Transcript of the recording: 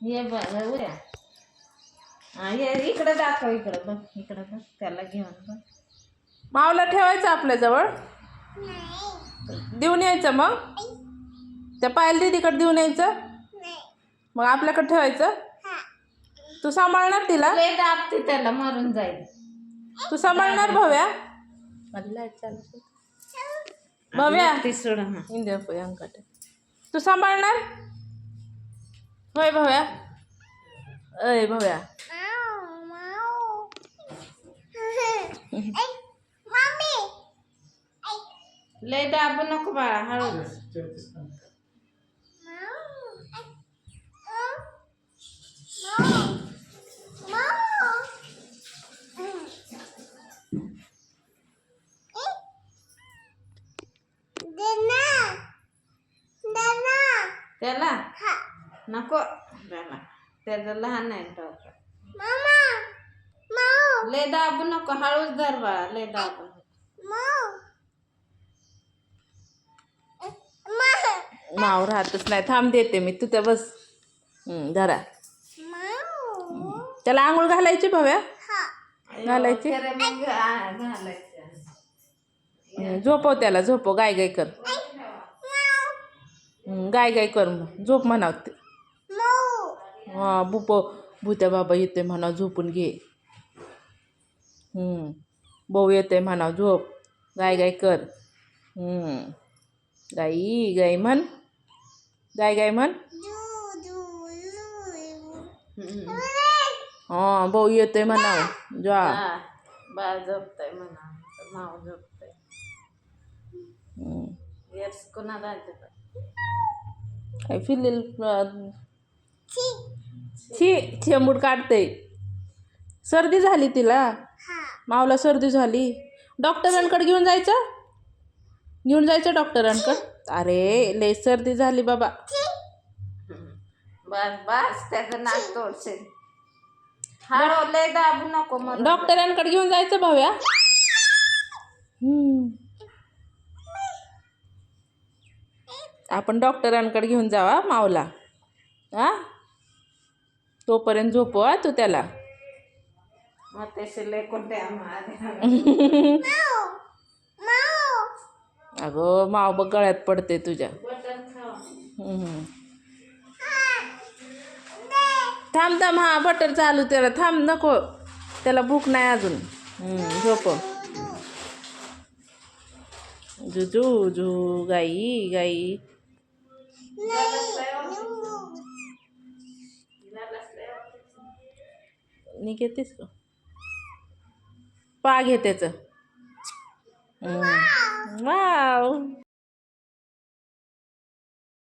ये बघ उद्या. ये इकडे दाखव, इकडे बघ, इकडे बघ, त्याला घेऊन बघ. मावला ठेवायचं आपल्याजवळ, देऊन यायचं. मग त्या पायल दीदीकडे देऊन यायचं. मग आपल्याकडे ठेवायचं. तू सांभाळणार तिला? लय दाबते त्याला, मरून जाईल. तू सांभाळणार भव्या? भव्या इंडिया अंकट तू सांभाळणार? होय भव्या. अय भव्या, लय दाबू नको बाळा, हळूच. त्याला नको, त्याचं लहान आहे डोकं. लय दाबू नको, हळूच धर बाळा, लय दाबू नको. माव राहतच नाही. थांब देते मी, तू त्या बस. धरा. त्याला आंघोळ घालायची भव्या? घालायची. झोपव त्याला, झोपव. गाय गाय कर, गाय गाय कर. मग झोप म्हणाव ते. हा भूत्या बाबा येते म्हणा, झोपून घे. भाऊ येते म्हणा, झोप. गाय गाय कर. गाई गाय म्हण, गाय गाय म्हण. हा भाऊ येते म्हणा, जा. बाळ झोपतय म्हणा, माव झोपतय. येस कोणाला काय फिरलेल छी चेंबूड काढते. सर्दी झाली तिला. मावला सर्दी झाली. डॉक्टरांकडे घेऊन जायचं, घेऊन जायचं डॉक्टरांकडे. अरे लय सर्दी झाली बाबा. बस बस, त्याचं नाक तोडशील. हळू, लय दाबू नको. मग डॉक्टरांकडे घेऊन जायचं भाव्या. आपण डॉक्टरांकडे घेऊन जावा मावला. हा तोपर्यंत झोपवा तू त्याला. मग त्याचे लय कोणते अगं माव बघ गळ्यात पडते तुझ्या. थांब थांब. हा बटर चालू त्याला. थांब, नको, त्याला भूक नाही अजून. झोप. जुजू जू गाई गाई. घेतेस का पा घे त्याचं. वा